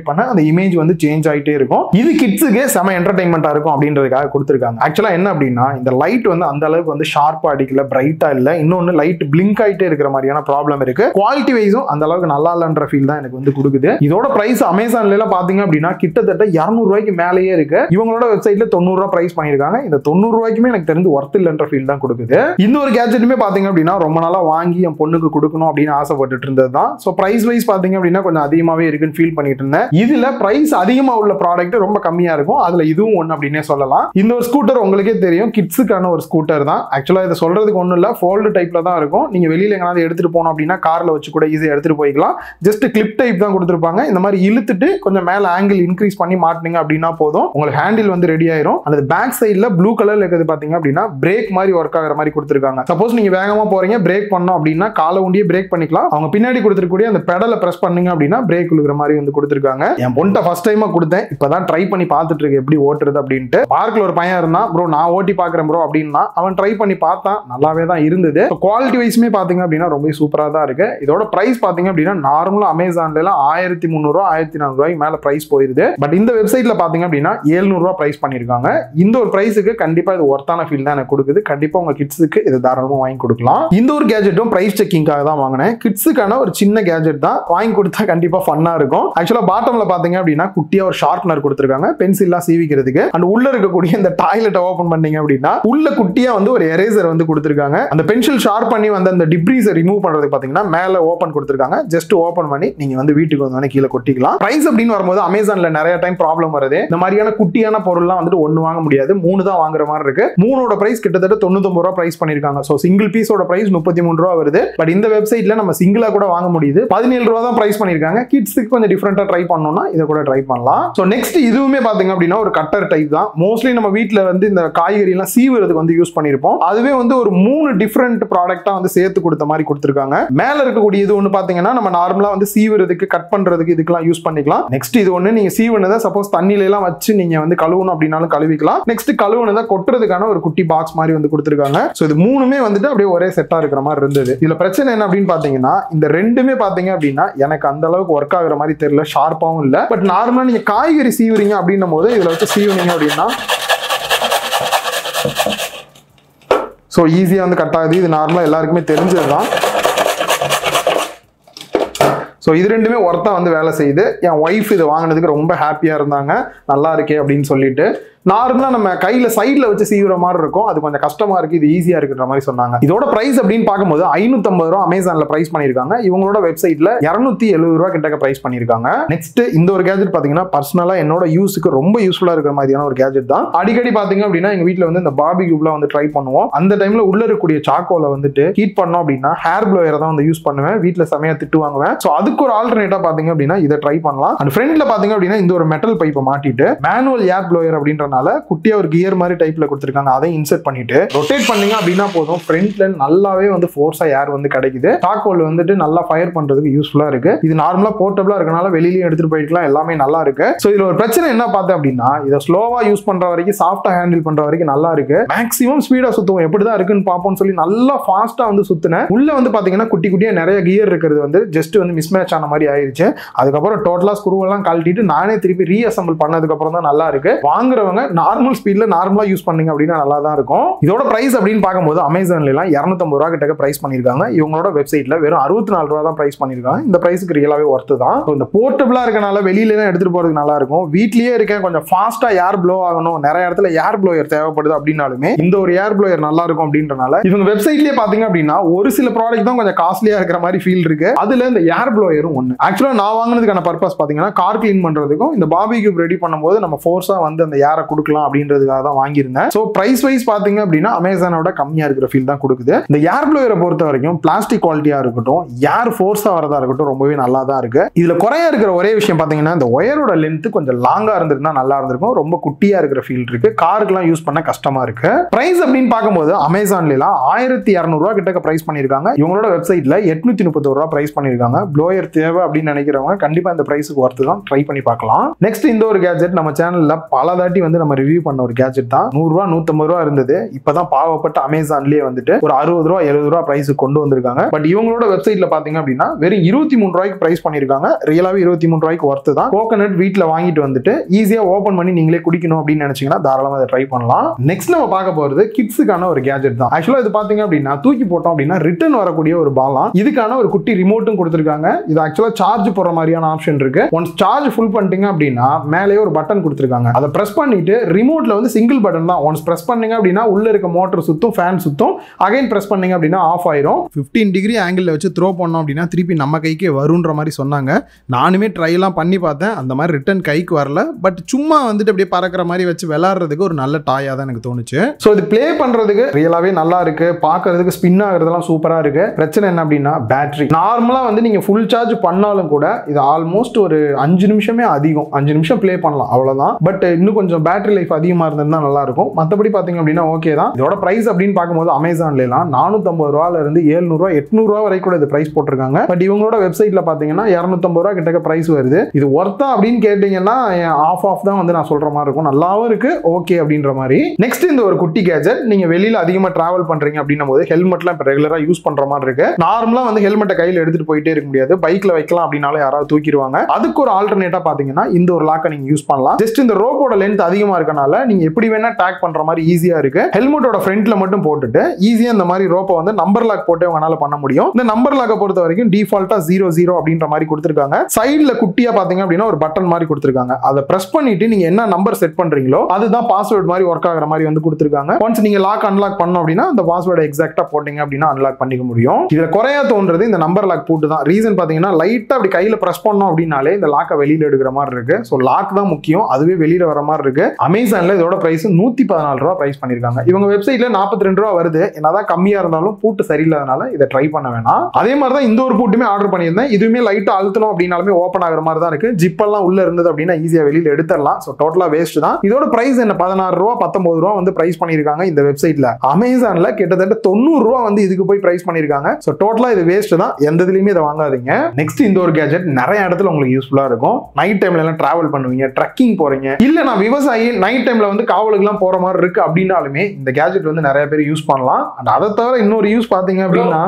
பண்ண அந்த இமேஜ் வந்து சேஞ்ச் ஆயிட்டே இருக்கும். இது கிட்ஸுக்கு செம என்டர்டைன்மெண்டா இருக்கும் அப்படின்றதுக்காக கொடுத்துருக்காங்க. ஆக்சுவலா என்ன அப்படின்னா இந்த லைட் வந்து அந்த அளவுக்கு வந்து ஷார்ப்பா அடிக்கல, பிரைட்டா இல்ல. இன்னொன்னு லைட் பிளிங்க் ஆயிட்டே இருக்கிற மாதிரியான ப்ராப்ளம் இருக்கு. குவாலிட்டி வைஸும் அந்த அளவுக்கு நல்லா இல்லன்ற ஃபீல் தான் எனக்கு வந்து கொடுக்குது. இதோட பிரைஸ் அமேசான்ல எல்லாம் பாத்தீங்க அப்படின்னா கிட்டத்தட்ட 200 ரூபாய்க்கு மேலேயே இருக்கு. இவங்களோட வெப்சைட்ல 90 ரூபாய் பிரைஸ் பண்ணிருக்காங்க. இந்த 90 ரூபாய்க்குமே எனக்கு தெரிஞ்சு ஒர்த் இல்லன்ற ஃபீல் தான் கொடுக்குது. இன்னொரு கேஜெட்டுமே பாத்தீங்க அப்படின்னா ரொம்ப நாளா வாங்கி என் பொண்ணுக்கு கொடுக்கணும் அப்படின்னு ஆசைப்பட்டுட்டு இருந்தது தான். ஸோ பிரைஸ் வைஸ் பாத்தீங்க அப்படின்னா கொஞ்சம் அதிகமாவே இருக்குன்னு ஃபீல் பண்ணிட்டு இருந்தேன். இதுல பிரைஸ் அதிகமா உள்ள ப்ராடக்ட் ரொம்ப கம்மியா இருக்கும். அதுல இதுவும் ஒன்னு அப்படின்னே சொல்லலாம். இந்த ஒரு ஸ்கூட்டர் உங்களுக்கே தெரியும், கிட்ஸுக்கான ஒரு ஸ்கூட்டர் தான். ஆக்சுவலா இதை சொல்றதுக்கு ஒன்றும் இல்லை, ஃபோல்டு டைப்ல தான் இருக்கும். நீங்க வெளியில எங்கேயாவது எடுத்துட்டு போனோம் அப்படின்னா கார்ல வச்சு கூட ஈஸியாக எடுத்துட்டு போய்க்கலாம். ஜஸ்ட் கிளிப் டைப் தான் கொடுத்துருப்பாங்க. இந்த மாதிரி இழுத்துட்டு கொஞ்சம் மேல ஆங்கிள் இன்க்ரீஸ் பண்ணி மாட்டினீங்க அப்படின்னா போதும், உங்களுக்கு ஹேண்டில் வந்து ரெடி ஆயிரும். அந்த பேக் சைட்ல ப்ளூ கலர்ல இருக்கிறது பாத்தீங்க அப்படின்னா பிரேக் மாதிரி ஒர்க் ஆகிற மாதிரி கொடுத்துருக்காங்க. சப்போஸ் நீங்க வேகமா போறீங்க, பிரேக் பண்ணோம் அப்படின்னா காலை உண்டியே பிரேக் பண்ணிக்கலாம். அவங்க பின்னாடி கொடுத்துருக்கூடிய அந்த பெடலை பிரஸ் பண்ணீங்க அப்படின்னா பிரேக் விழுகிற மாதிரி வந்து கொடுத்துருக்காங்க. என் பொண்ணை ஃபர்ஸ்ட் டைமா கொடுத்தேன், இப்பதான் ட்ரை பண்ணி பார்த்துட்டு இருக்கு எப்படி ஓட்டுறது அப்படின்ட்டு. பார்க்ல ஒரு பையன் இருந்தான், ப்ரோ நான் ஓட்டி பார்க்குறேன் ப்ரோ அப்படின்னா அவன் ட்ரை பண்ணி பார்த்தான், நல்லாவே தான் இருந்தது. குவாலிட்டி வைஸ்மே பாத்தீங்க அப்படின்னா ரொம்ப சூப்பரா தான் இருக்கு. இதோட பிரைஸ் பாத்தீங்க அப்படின்னா நார்மலா அமேசான்ல எல்லாம் 1300 1400 ரூபாய்க்கு மேல பிரைஸ் போயிருது. பட் இந்த வெப்சைட்ல பாத்தீங்க அப்படின்னா 700 ரூபாய் பிரைஸ் பண்ணிருக்காங்க. இந்த ஒரு பிரைஸுக்கு கண்டிப்பா இது ஒர்த்தான ஃபீல் தான் எனக்கு கொடுக்குது. கண்டிப்பா உங்க கிட்ஸுக்கு இது தாராளமா வாங்கி கொடுக்கலாம். இந்த ஒரு கேஜெட்டும் பிரைஸ் செக்கிங்காக தான் வாங்கினேன். கிட்ஸுக்கான ஒரு சின்ன கேஜெட் தான், வாங்கி கொடுத்தா கண்டிப்பா ஃபன்னா இருக்கும். ஆக்சுவலா பாட்டம்ல பாத்தீங்க அப்படின்னா குட்டியா ஒரு ஷார்ப்னர் கொடுத்துருக்காங்க பென்சில்லாம் சீவிக்கிறதுக்கு. அண்ட் உள்ள இருக்கக்கூடிய இந்த டாய்லெட் ஓபன் பண்ணீங்க அப்படின்னா உள்ள குட்டியா வந்து ஒரு எரேசர் வந்து கொடுத்துருக்காங்க. அந்த பென்சில் ஷார்ப் பண்ணி வந்து அந்த டிப்ரீஸை ரிமூவ் பண்றதுக்கு பாத்தீங்கன்னா மேல ஓபன் கொடுத்துருக்காங்க. ஜஸ்ட் ஓபன் பண்ணி நீங்க வந்து வீட்டுக்கு வந்து கீழே கொட்டிக்கலாம். பிரைஸ் அப்படின்னு வரும்போது அமேசான்ல நிறைய டைம் ப்ராப்ளம் வருது. இந்த மாதிரியான குட்டியான பொருள்லாம் வந்துட்டு ஒன்னு வாங்க முடியாது, 3 தான் வாங்குற மாதிரி இருக்கு. 3ஓட பிரைஸ் கிட்டத்தட்ட 99 ரூபாய் பிரைஸ் பண்ணிருக்காங்க. சோ சிங்கிள் பீஸோட பிரைஸ் 33 ரூபாய் வருது. பட் இந்த வெப்சைட்ல நம்ம சிங்கிளா கூட வாங்க முடியுது. 17 ரூபாய் தான் பிரைஸ் பண்ணிருக்காங்க. கிட்ஸ்க்கு கொஞ்சம் டிஃபரெண்டா ட்ரை பண்ணனும்னா இத கூட ட்ரை பண்ணலாம். சோ நெக்ஸ்ட் இதுவுமே பாத்தீங்க அப்படின்னா ஒரு கட்டர் டைப் தான். மோஸ்ட்லி நம்ம வீட்ல வந்து இந்த காய்கறி எல்லாம் சீவுறதுக்கு வந்து யூஸ் பண்ணிருப்போம். அதுவே வந்து ஒரு 3 டிஃபரெண்ட் ப்ராடக்ட்டா வந்து சேர்த்து கொடுத்த மாதிரி கொடுத்திருக்காங்க. மேல இருக்கக்கூடிய இது ஒன்னு பாத்தீங்கன்னா நம்ம நார்மலா வந்து சீவுறதுக்கு கட் பண்றதுக்கு இதுக்கெல்லாம் யூஸ் பண்ணிக்கலாம். நெக்ஸ்ட் இது ஒன்னு நீங்க சீவுனதை சப்போஸ் தண்ணில எல்லாம் வச்சு நீங்க வந்து கழுவணும் அப்படினாலும் கழுவிக்கலாம். நெக்ஸ்ட் கழுவுனதை கொட்டுறதுக்கான ஒரு குட்டி பாக்ஸ் மாதிரி வந்து கொடுத்திருக்காங்க. சோ இது மூணுமே வந்துட்டு அப்படியே ஒரே செட்டா இருக்கிற மாதிரி இருந்தது. இதுல பிரச்சனை என்ன அப்படின்னு பாத்தீங்கன்னா இந்த ரெண்டுமே பாத்தீங்க அப்படின்னா எனக்கு அந்த அளவுக்கு ஒர்க் ஆகுற மாதிரி தெரியல, ஷார்ப்பாவும் இல்ல. பட் நார்மலா நீங்க காய்கறி சீவுறீங்க அப்படின்னும் போது இதுல வச்சு சீவுனீங்க அப்படின்னா சோ ஈஸியா வந்து கட் ஆகுது. இது நார்மலா எல்லாருக்குமே தெரிஞ்சதுதான். ஸோ இது ரெண்டுமே ஒர்த்தா வந்து வேலை செய்யுது. என் ஒய்ஃப் இது வாங்கினதுக்கு ரொம்ப ஹாப்பியா இருந்தாங்க, நல்லா இருக்கே அப்படின்னு சொல்லிட்டு. நார்மலா நம்ம கையில சைட்ல வச்சு சீவுற மாதிரி இருக்கும், அது கொஞ்சம் கஷ்டமா இருக்கு, இது ஈஸியா இருக்குன்ற மாதிரி சொன்னாங்க. இதோட பிரைஸ் அப்படின்னு பார்க்கும்போது 550 ரூபாய் அமேசான்ல பிரைஸ் பண்ணிருக்காங்க. இவங்களோட வெப்சைட்ல 270 ரூபாய் கிட்ட பிரைஸ் பண்ணிருக்காங்க. நெக்ஸ்ட் இந்த ஒரு கேஜெட் பாத்தீங்கன்னா பர்சனலா என்னோட யூஸுக்கு ரொம்ப யூஸ்ஃபுல்லா இருக்கிற மாதிரியான ஒரு கேஜெட் தான். அடிக்கடி பாத்தீங்க அப்படின்னா எங்க வீட்டுல வந்து இந்த பார்பிக்யூலாம் வந்து ட்ரை பண்ணுவோம். அந்த டைம்ல உள்ள இருக்கக்கூடிய சாக்கோல வந்துட்டு ஹீட் பண்ணோம் அப்படின்னா ஹேர் ப்ளோயரை தான் வந்து யூஸ் பண்ணுவேன். வீட்டுல செமையா திட்டு வாங்குவேன். ஸோ அதுக்கு ஒரு ஆல்டர்னேட்டா பாத்தீங்க அப்படின்னா இதை ட்ரை பண்ணலாம். அண்ட் ஃப்ரண்ட்ல பாத்தீங்க அப்படின்னா இந்த ஒரு மெட்டல் பைப்பை மாட்டிட்டு மேனுவல் ஏர் ப்ளோயர் அப்படின்ற குட்டியா ஒரு கியர் மாதிரி டைப்ல கொடுத்திருக்காங்க. அதை இன்சர்ட் பண்ணிட்டு ரொட்டேட் பண்ணீங்க அப்படின்னா போதும், ஃப்ரண்ட்ல நல்லாவே வந்து ஃபோர்ஸா ஏர் வந்து கிடைக்குது. சாக்கோல் வந்துட்டு நல்லா ஃபயர் பண்றதுக்கு யூஸ்ஃபுல்லா இருக்கு. இது நார்மலா போர்ட்டபிளா இருக்கனால வெளியிலயும் எடுத்துட்டு போயிக்கலாம், எல்லாமே நல்லா இருக்கு. சோ இதுல ஒரு பிரச்சனை என்ன பார்த்தேன் அப்படின்னா இதை ஸ்லோவா யூஸ் பண்ற வரைக்கும் சாஃப்டா ஹேண்டில் பண்ற வரைக்கும் நல்லா இருக்கு. மேக்ஸிமம் ஸ்பீடா சுத்துவோம், எப்படிதான் இருக்குன்னு பார்ப்போம்னு சொல்லி நல்லா ஃபாஸ்டா வந்து சுத்தினேன். உள்ள வந்து பாத்தீங்கன்னா குட்டி குட்டியா நிறைய கியர் இருக்கிறது வந்து ஜஸ்ட் வந்து மிஸ்மேட்ச் ஆன மாதிரி ஆயிருச்சு. அதுக்கப்புறம் டோட்டலா ஸ்க்ரூ எல்லாம் கழட்டிட்டு நானே திருப்பி ரீஅசம்பிள் பண்ணதுக்கு அப்புறம் தான் நல்லா இருக்கு. வாங்குறவங்க நார்மல் ஸ்பீட்ல நார்மலா யூஸ் பண்ணீங்க அப்படின்னா நல்லா தான் இருக்கும். இதோட பிரைஸ் அப்படின்னு பார்க்கும்போது அமேசான்ல எல்லாம் 250 ரூபாய் கிட்ட பிரைஸ் பண்ணிருக்காங்க. இவங்களோட வெப்சைட்ல வெறும் 64 ரூபாய் தான் பிரைஸ் பண்ணிருக்காங்க. இந்த பிரைஸ்க்கு ரியலாவே ஒர்த் தான். இந்த போர்ட்டபிளா இருக்கனால வெளியில எல்லாம் எடுத்துட்டு போறதுக்கு நல்லா இருக்கும். வீட்லயே இருக்கேன், கொஞ்சம் ஃபாஸ்டா ஏர் ப்ளோ ஆகணும், நிறைய இடத்துல ஏர் ப்ளோயர் தேவைப்படுது அப்படின்னாலுமே இந்த ஒரு ஏர் ப்ளோயர் நல்லா இருக்கும் அப்படின்றனால இவங்க வெப்சைட்லயே பாத்தீங்க அப்படின்னா ஒரு சில ப்ராடக்ட் தான் கொஞ்சம் காஸ்ட்லியா இருக்கிற மாதிரி ஃபீல் இருக்கு. அதுல இந்த ஏர் ப்ளோயரும் ஒண்ணு. ஆக்சுவலா நான் வாங்கினதுக்கான பர்பஸ் பாத்தீங்கன்னா கார் கிளீன் பண்றதுக்கும் இந்த பார்பிக்யூ ரெடி பண்ணும்போது நம்ம ஃபோர்ஸா வந்து அந்த ஏரை கொடுக்கலாம் அப்படின்றதுக்காக தான் வாங்கியிருந்தேன். சோ பிரைஸ் வைஸ் பாத்தீங்க அப்படின்னா அமேசானோட கம்மியா இருக்கிற ஃபீல் தான் கொடுக்குது. இந்த ஏர் ப்ளோயரை பொறுத்த வரைக்கும் பிளாஸ்டிக் குவாலிட்டியா இருக்கட்டும், ஏர் ஃபோர்ஸா வரதா இருக்கட்டும், ரொம்பவே நல்லா தான் இருக்கு. இதுல குறையா இருக்கிற ஒரே விஷயம் பாத்தீங்கன்னா இந்த ஒயரோட லென்த் கொஞ்சம் லாங்கா இருந்திருந்தா நல்லா இருந்திருக்கும். ரொம்ப குட்டியா இருக்கிற ஃபீல் இருக்கு, காருக்குலாம் யூஸ் பண்ண கஷ்டமா இருக்கு. பிரைஸ் அப்படின்னு பார்க்கும்போது அமேசான்ல 1200 ரூபாய் கிட்ட பிரைஸ் பண்ணிருக்காங்க. இவங்களோட வெப்சைட்ல 831 ரூபாய் பிரைஸ் பண்ணிருக்காங்க. ப்ளோயர் தேவை அப்படின்னு நினைக்கிறவங்க கண்டிப்பா இந்த பிரைஸுக்கு ஒர்த்து தான், ட்ரை பண்ணி பார்க்கலாம். நெக்ஸ்ட் இந்த ஒரு கேஜெட் நம்ம சேனல்ல பல தாட்டி வந்து நம்ம ரிவ்யூ பண்ண ஒரு கேஜெட் தான். 100 ரூபாய் 150 ரூபாய் இருந்தது. இப்பதான் பாவப்பட்ட அமேசான்லயே வந்துட்டு ஒரு 60 ரூபாய் 70 ரூபாய் பிரைஸ் கொண்டு வந்திருக்காங்க. பட் இவங்களோட வெப்சைட்ல பாத்தீங்க அப்படின்னா வெறும் 23 ரூபாய்க்கு பிரைஸ் பண்ணிருக்காங்க. ரியலாவே 23 ரூபாய்க்கு ஒர்த்து தான். கோகனட் வீட்ல வாங்கிட்டு வந்துட்டு ஈஸியா ஓபன் பண்ணி நீங்களே குடிக்கணும் அப்படின்னு நினைச்சீங்கன்னா தாராளமா அதை ட்ரை பண்ணலாம். நெக்ஸ்ட் நம்ம பார்க்க போறது கிட்ஸுக்கான ஒரு கேஜெட் தான். ஆக்சுவலா இது பாத்தீங்க அப்படின்னா தூக்கி போட்டோம் அப்படின்னா ரிட்டர்ன் வரக்கூடிய ஒரு பாலாம். இதுக்கான ஒரு குட்டி ரிமோட்டும் கொடுத்திருக்காங்க. இது ஆக்சுவலா சார்ஜ் போற மாதிரியான ஆப்ஷன் இருக்கு. ஒன்ஸ் சார்ஜ் ஃபுல் பண்ணிட்டீங்க அப்படின்னா மேலேயே ஒரு பட்டன் கொடுத்திருக்காங்க. அதை பிரஸ் பண்ணிட்டு பண்ணிட்டு ரிமோட்ல வந்து சிங்கிள் பட்டன் தான். ஒன்ஸ் பிரஸ் பண்ணீங்க அப்படின்னா உள்ள இருக்க மோட்டர் சுத்தும், ஃபேன் சுத்தும். அகைன் பிரஸ் பண்ணீங்க அப்படின்னா ஆஃப் ஆயிரும். 15 டிகிரி ஆங்கிள் வச்சு த்ரோ பண்ணோம் அப்படின்னா திருப்பி நம்ம கைக்கு வரும்ன்ற மாதிரி சொன்னாங்க. நானுமே ட்ரை எல்லாம் பண்ணி பார்த்தேன், அந்த மாதிரி ரிட்டர்ன் கைக்கு வரல. பட் சும்மா வந்துட்டு அப்படியே பறக்கிற மாதிரி வச்சு விளையாடுறதுக்கு ஒரு நல்ல டாயா தான் எனக்கு தோணுச்சு. ஸோ இது பிளே பண்றதுக்கு ரியலாவே நல்லா இருக்கு, பார்க்கறதுக்கு ஸ்பின் ஆகுறதுலாம் சூப்பரா இருக்கு. பிரச்சனை என்ன அப்படின்னா பேட்டரி. நார்மலா வந்து நீங்க ஃபுல் சார்ஜ் பண்ணாலும் கூட இது ஆல்மோஸ்ட் ஒரு 5 நிமிஷமே அதிகம், 5 நிமிஷம் பிளே பண்ணலாம் அவ்வளவுதான். பட் இன்னும் கொஞ்சம் பேட்டரி லைஃப் அதிகமா இருந்தா நல்லா இருக்கும். மற்றபடி பாத்தீங்க அப்படின்னா ஓகே தான். இதோட பிரைஸ் அப்படின்னு பார்க்கும்போது அமேசான்ல எல்லாம் 450 ரூபாயில இருந்து 700 ரூபாய் 800 ரூபாய் வரைக்கும் கூட இது பிரைஸ் போட்டிருக்காங்க. பட் இவங்களோட வெப்சைட்ல பாத்தீங்கன்னா 250 ரூபாய் கிட்ட பிரைஸ் வருது. இது ஒர்த்தா அப்படின்னு கேட்டீங்கன்னா ஆஃப் தான் வந்து நான் சொல்ற மாதிரி இருக்கும். நல்லாவும் இருக்கு, ஓகே அப்படின்ற மாதிரி. நெக்ஸ்ட் இந்த ஒரு குட்டி கேஜெட். நீங்க வெளியில அதிகமா டிராவல் பண்றீங்க அப்படின்னும் போது ஹெல்மெட்லாம் இப்ப ரெகுலரா யூஸ் பண்ற மாதிரி இருக்கு. நார்மலா வந்து ஹெல்மெட்டை கையில எடுத்துட்டு போயிட்டே இருக்க முடியாது, பைக்ல வைக்கலாம் அப்படின்னாலும் யாராவது தூக்கிடுவாங்க. அதுக்கு ஒரு ஆல்டர்னேட்டா பாத்தீங்கன்னா இந்த ஒரு லாக்கை நீங்க யூஸ் பண்ணலாம். ஜஸ்ட் இந்த ரோப்போட லென்த் அதிகமா இருக்கனால நீங்க எப்படி வேணா டேக் பண்ற மாதிரி ஈஸியா இருக்கு. ஹெல்மெட்டோட ஃப்ரண்ட்ல மட்டும் போட்டுட்டு ஈஸியா இந்த மாதிரி ரோப்பை வந்து நம்பர் லாக் போட்டு உங்களால பண்ண முடியும். இந்த நம்பர் லாக்கை பொறுத்த வரைக்கும் டிஃபால்ட்டா 00 அப்படின்ற மாதிரி கொடுத்திருக்காங்க. சைடுல குட்டியா பாத்தீங்க அப்படின்னா ஒரு பட்டன் மாதிரி கொடுத்திருக்காங்க. அதை பிரஸ் பண்ணிட்டு நீங்க என்ன நம்பர் செட் பண்றீங்களோ அதுதான் பாஸ்வேர்ட் மாதிரி ஒர்க் ஆகுற மாதிரி வந்து கொடுத்திருக்காங்க. ஒன்ஸ் நீங்க லாக் அன்லாக் பண்ணோம் அப்படின்னா அந்த பாஸ்வேர்டை எக்ஸாக்ட்டா போட்டீங்க அப்படின்னா அன்லாக் பண்ணிக்க முடியும். இதுல குறையா தோன்றது இந்த நம்பர் லாக் போட்டு தான். ரீசன் பாத்தீங்கன்னா லைட்டா அப்படி கையில பிரஸ் பண்ணோம் அப்படின்னாலே இந்த லாக்கை வெளியில எடுக்கிற மாதிரி இருக்கு. சோ லாக் தான் முக்கியம், அதுவே வெளியில வர மாதிரி இருக்கு. அமேசான்ல இதோட பிரைஸ் 114 ரூபாய் பிரைஸ் பண்ணிருக்காங்க. இவங்க வெப்சைட்ல 42 ரூபாய் வருது. என்னதான் கம்மியா இருந்தாலும் பூட்டு சரியில்லாதனால இதை ட்ரை பண்ண வேணாம். அதே மாதிரி தான் இந்த ஒரு பூட்டுமே ஆர்டர் பண்ணியிருந்தேன். இதுவுமே லைட்டா அழுத்தணும் அப்படின்னாலுமே ஓப்பன் ஆகிற மாதிரி தான் இருக்கு. ஜிப் எல்லாம் உள்ள இருந்தது அப்படின்னா ஈஸியா வெளியில எடுத்துடலாம். சோ டோட்டலா வேஸ்ட் தான். இதோட பிரைஸ் என்ன 16 ரூபாய் 19 ரூபாய் வந்து பிரைஸ் பண்ணிருக்காங்க இந்த வெப்சைட்ல. அமேசான்ல கிட்டத்தட்ட 90 ரூபாய் வந்து இதுக்கு போய் பிரைஸ் பண்ணிருக்காங்க. சோ டோட்டலா இது வேஸ்ட் தான். எந்த இதுலயுமே இதை வாங்காதீங்க. நெக்ஸ்ட் இந்த ஒரு கேஜெட் நிறைய இடத்துல உங்களுக்கு யூஸ்ஃபுல்லா இருக்கும். நைட் டைம்ல எல்லாம் டிராவல் பண்ணுவீங்க, ட்ரக்கிங் போறீங்க, இல்ல நான் விவசாயி நைட் டைம்ல வந்து காவலுக்கு எல்லாம் போற மாதிரி இருக்கு அப்படின்னாலுமே இந்த கேஜெட் வந்து நிறைய பேர் யூஸ் பண்ணலாம். அண்ட் அதை தவிர இன்னொரு யூஸ் பாத்தீங்க அப்படின்னா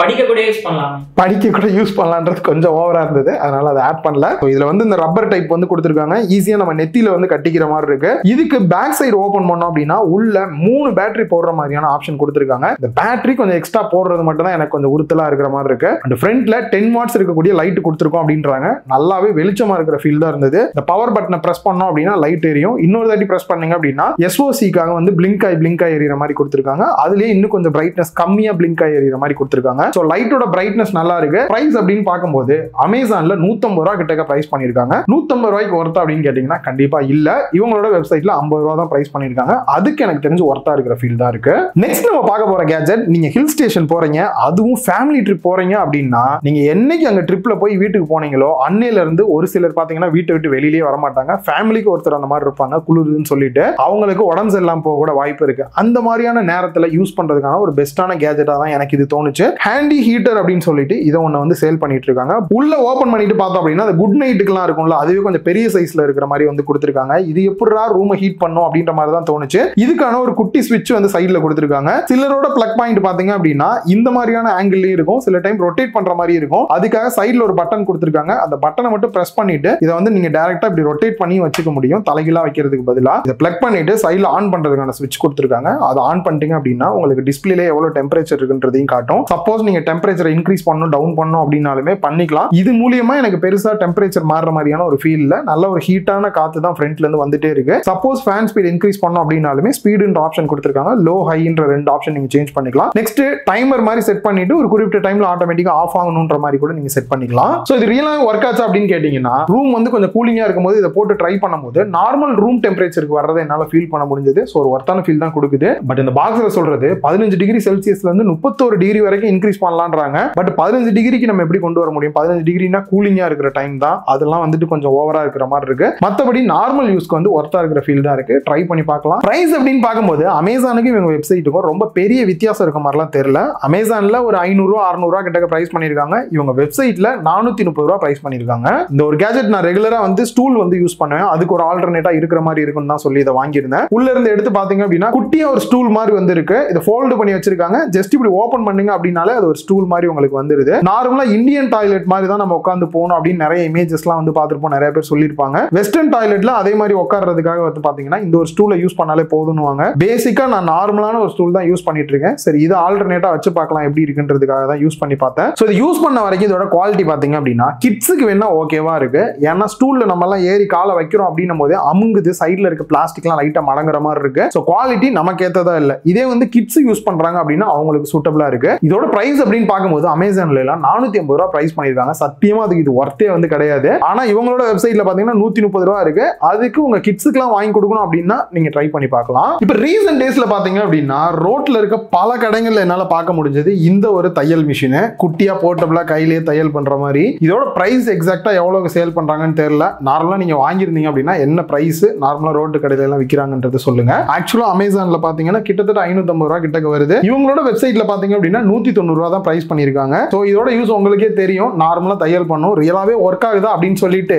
படிக்க கூட யூஸ் பண்ணலாம். படிக்க கூட யூஸ் பண்ணலான்றது கொஞ்சம் ஓவரா இருந்தது, அதனால அதை ஆட் பண்ணல. இதுல வந்து இந்த ரப்பர் டைப் வந்து கொடுத்துருக்காங்க. ஈஸியா நம்ம நெத்தியில வந்து கட்டிக்கிற மாதிரி இருக்கு. இதுக்கு பேக் சைடு ஓபன் பண்ணோம் அப்படின்னா உள்ள 3 பேட்டரி போடுற மாதிரியான ஆப்ஷன் கொடுத்துருக்காங்க. இந்த பேட்டரி கொஞ்சம் எக்ஸ்ட்ரா போடுறது மட்டும் தான் எனக்கு கொஞ்சம் உறுத்தலா இருக்கிற மாதிரி இருக்கு. அண்ட் ஃப்ரண்ட்ல 10 வாட்ஸ் இருக்கக்கூடிய லைட் கொடுத்துருக்கோம் அப்படின்றாங்க. நல்லாவே வெளிச்சமா இருக்கிற ஃபீல் தான் இருந்தது. இந்த பவர் பட்டனை பிரஸ் பண்ணோம் அப்படின்னா லைட் எரியும். இன்னொரு தாட்டி பிரஸ் பண்ணீங்க அப்படின்னா SOC-க்காக வந்து பிளிங்க் ஆகி எரியற மாதிரி கொடுத்துருக்காங்க. அதுலயே இன்னும் கொஞ்சம் பிரைட்னஸ் கம்மியா பிளிங்க் ஆகி எரியற மாதிரி கொடுத்துருக்காங்க. சோ லைட்டோட பிரைட்னஸ் நல்லா இருக்கு. பிரைஸ் அப்படின்னு பார்க்கும்போது அமேசான்ல 150 ரூபாய் கிட்ட பிரைஸ் பண்ணிருக்காங்க. 150 ரூபாய்க்கு ஒர்த்தா அப்படின்னு கேட்டீங்கன்னா கண்டிப்பா இல்ல. இவங்களோட வெப்சைட்ல 50 ரூபாய் தான் பிரைஸ் பண்ணிருக்காங்க. அதுக்கு எனக்கு தெரிஞ்சு ஒர்த்தா இருக்கிற ஃபீல் தான் இருக்கு. நெக்ஸ்ட் நம்ம பார்க்க போற கேஜெட், நீங்க ஹில் ஸ்டேஷன் போறீங்க, அதுவும் ஃபேமிலி ட்ரிப் போறீங்க அப்படின்னா நீங்க என்னைக்கு அங்க ட்ரிப்ல போய் வீட்டுக்கு போனீங்களோ அன்னையில இருந்து ஒரு சிலர் பாத்தீங்கன்னா வீட்டை விட்டு வெளியிலேயே வர மாட்டாங்க. ஃபேமிலிக்கு ஒருத்தர் அந்த மாதிரி இருப்பாங்க, குளிருதுன்னு சொல்லிட்டு அவங்களுக்கு உடம்பு சரியில்லாம போக கூட வாய்ப்பு இருக்கு. அந்த மாதிரியான நேரத்துல யூஸ் பண்றதுக்கான ஒரு பெஸ்டான கேஜெட்டா தான் எனக்கு இது தோணுச்சு. ஹேண்டி ஹீட்டர் அப்படின்னு சொல்லிட்டு இதை ஒண்ணு வந்து சேல் பண்ணிட்டு இருக்காங்க. உள்ள ஓபன் பண்ணிட்டு பார்த்தோம் அப்படின்னா அது குட் நைட்டுக்குலாம் இருக்கும்ல, அதுவே கொஞ்சம் பெரிய சைஸ்ல இருக்கிற மாதிரி வந்து கொடுத்துருக்காங்க. இது எப்படிடா ரூமை ஹீட் பண்ணும் அப்படின்ற மாதிரி தான் தோணுச்சு. இதுக்கான ஒரு குட்டி ஸ்விட்ச் வந்து சைட்ல கொடுத்துருக்காங்க. சிலரோட பிளக் பாயிண்ட் பாத்தீங்க அப்படின்னா இந்த மாதிரியான ஆங்கிள்லயும் இருக்கும், சில டைம் ரொட்டேட் பண்ற மாதிரி இருக்கும். அதுக்காக சைட்ல ஒரு பட்டன் கொடுத்துருக்காங்க. அந்த பட்டனை மட்டும் பிரஸ் பண்ணிட்டு இதை வந்து நீங்க டைரக்டா இப்படி ரொட்டேட் பண்ணி வச்சுக்க முடியும். தலைகீழா வைக்கிறதுக்கு பதிலா இதை பிளக் பண்ணிட்டு சைட்ல ஆன் பண்றதுக்கான ஸ்விட்ச் கொடுத்துருக்காங்க. அதை ஆன் பண்ணிட்டீங்க அப்படின்னா உங்களுக்கு டிஸ்பிளேல எவ்வளவு டெம்பரேச்சர் இருக்குன்றதையும் காட்டும். சப்போஸ் நீங்க டெம்பரேச்சர் இன்க்ரீஸ் பண்ணணும் டவுன் பண்ணணும் அப்படின்னாலுமே பண்ணிக்கலாம். இது மூலியமா எனக்கு பெருசா டெம்பரேச்சர் மாறுற மாதிரியான ஒரு ஃபீல் இல்ல. நல்ல ஒரு ஹீட்டான காத்து தான் ஃப்ரண்ட்ல இருந்து வந்துட்டே இருக்கு. சப்போஸ் ஃபேன் ஸ்பீட் இன்க்ரீஸ் பண்ணோம் அப்படின்னாலுமே ஸ்பீடுன்ற ஆப்ஷன் கொடுத்துருக்காங்க. லோ ஹைன்ற 2 ஆப்ஷன் நீங்க சேஞ்ச் பண்ணிக்கலாம். நெக்ஸ்ட் டைமர் மாதிரி செட் பண்ணிட்டு ஒரு குறிப்பிட்ட டைம்ல ஆட்டோமேட்டிக்கா ஆஃப் ஆகணும்ன்ற மாதிரி கூட நீங்க செட் பண்ணிக்கலாம். சோ இது ரியலா ஒர்க் ஆச்சு அப்படின்னு கேட்டீங்கன்னா ரூம் வந்து கொஞ்சம் கூலிங்கா இருக்கும்போது இதை போட்டு ட்ரை பண்ணும்போது நார்மல் ரூம் டெம்பரேச்சருக்கு வரதை என்னால ஃபீல் பண்ண முடிஞ்சது. சோ ஒரு ஒர்த்தான ஃபீல் தான் கொடுக்குது. பட் இந்த பாக்ஸ்ல சொல்றது 15 டிகிரி செல்சியஸ்ல இருந்து 31 டிகிரி வரைக்கும் இன்க்ரீஸ் பண்ணலாம்ன்றாங்க. பட் 15 டிகிரிக்கு நம்ம எப்படி கொண்டு வர முடியும்? 15 டிகிரினா கூலிங்கா இருக்கிற டைம் தான். அதெல்லாம் வந்துட்டு கொஞ்சம் ஓவரா இருக்கிற மாதிரி இருக்கு. மத்தபடி நார்மல் யூஸ்க்கு வந்து ஒர்த்தா இருக்கிற ஃபீல் தான் இருக்கு. ட்ரை பண்ணி பார்க்கலாம். பிரைஸ் அப்படின்னு பார்க்கும்போது அமேசானுக்கு இவங்க வெப்சைட்டுக்கும் ரொம்ப பெரிய வித்தியாசம் இருக்க மாதிரிலாம் தெரியல. அமேசான்ல ஒரு 500 ரூபாய் 600 ரூபாய் கிட்ட பிரைஸ் பண்ணிருக்காங்க. இவங்க வெப்சைட்ல 430 ரூபாய் பிரைஸ் பண்ணிருக்காங்க. இந்த ஒரு கேஜெட் நான் ரெகுலரா வந்து ஸ்டூல் வந்து யூஸ் பண்ணுவேன். அதுக்கு ஒரு ஆல்டர்னேட்டா இருக்கிற மாதிரி இருக்குன்னு தான் சொல்லி இதை வாங்கியிருந்தேன். உள்ள இருந்து எடுத்து பாத்தீங்க அப்படின்னா குட்டியா ஒரு ஸ்டூல் மாதிரி வந்து இருக்கு. இதை ஃபோல்டு பண்ணி வச்சிருக்காங்க. ஜஸ்ட் இப்படி ஓபன் பண்ணீங்க அப்படின்னாலே அது ஒரு ஸ்டூல் மாதிரி உங்களுக்கு வந்துருது. நார்மலா இந்தியன் டாய்லெட் மாதிரி தான் நம்ம உட்காந்து போகணும் அப்படின்னு நிறைய இமேஜஸ்லாம் வந்து பார்த்துருப்போம், நிறைய பேர் சொல்லியிருப்பாங்க. வெஸ்டர்ன் டாய்லெட்ல அதே மாதிரி உட்கார்றதுக்காக வந்து பாத்தீங்கன்னா இந்த ஒரு ஸ்டூலை யூஸ் பண்ணாலே போதுன்னுவாங்க. பேசிக்கா நான் நார்மலான ஒரு ஸ்டூல் தான் யூஸ் பண்ணிட்டு இருக்கேன். சரி, இது ஆல்டர்னேட்டா வச்சு பார்க்கலாம் எப்படி இருக்குன்றதுக்காக தான் யூஸ் பண்ணி பார்த்தேன். ஸோ இது யூஸ் பண்ண வரைக்கும் இதோட குவாலிட்டி பாத்தீங்க அப்படின்னா கிட்ஸுக்கு வேணா ஓகேவா இருக்கு. ஏன்னா ஸ்டூல்ல நம்ம எல்லாம் ஏறி காலை வைக்கிறோம் அப்படின்னும் போதே அமுங்குது, சைட்ல இருக்க பிளாஸ்டிக்லாம் லைட்டா மடங்குற மாதிரி இருக்கு. ஸோ குவாலிட்டி நமக்கு ஏத்ததா இல்ல. இதே வந்து கிட்ஸ் யூஸ் பண்றாங்க அப்படின்னா அவங்களுக்கு சூட்டபிளா இருக்கு. இதோட பிரைஸ் அப்படின்னு பார்க்கும்போது அமேசான்ல எல்லாம் 450 ரூபாய் பிரைஸ் பண்ணிருக்காங்க. சத்தியமா அதுக்கு இது ஒர்த்தே வந்து கிடையாது. ஆனா இவங்களோட வெப்சைட்ல பாத்தீங்கன்னா 130 ரூபாய் இருக்கு. அதுக்கு உங்க கிட்ஸுக்கு எல்லாம் வாங்கி கொடுக்கணும் அப்படின்னா நீங்க ட்ரை பண்ணி பார்க்கலாம். இப்ப ரீசன்ட் டேஸ்ல பாத்தீங்க அப்படின்னா ரோட்ல இருக்க பல கடைகள்ல என்னால பார்க்க முடிஞ்சது இந்த ஒரு தையல் மிஷின், குட்டியா போர்ட்டபிளா கையிலேயே தையல் பண்ற மாதிரி. இதோட பிரைஸ் எக்ஸாக்டா எவ்வளவு சேல் பண்றாங்கன்னு தெரியல. நார்மலா நீங்க வாங்கியிருந்தீங்க அப்படின்னா என்ன பிரைஸ் நார்மலா ரோட்டு கடையில எல்லாம் விற்கிறாங்கன்றது சொல்லுங்க. ஆக்சுவலா அமேசான்ல பாத்தீங்கன்னா கிட்டத்தட்ட 550 ரூபாய் கிட்ட வருது. இவங்களோட வெப்சைட்ல பாத்தீங்க அப்படின்னா 190 ரூபாய் தான் பிரைஸ் பண்ணிருக்காங்க. சோ இதோட யூஸ் உங்களுக்கே தெரியும், நார்மலா தையல் பண்ணும், ரியலாவே ஒர்க் ஆகுதா அப்படின்னு சொல்லிட்டு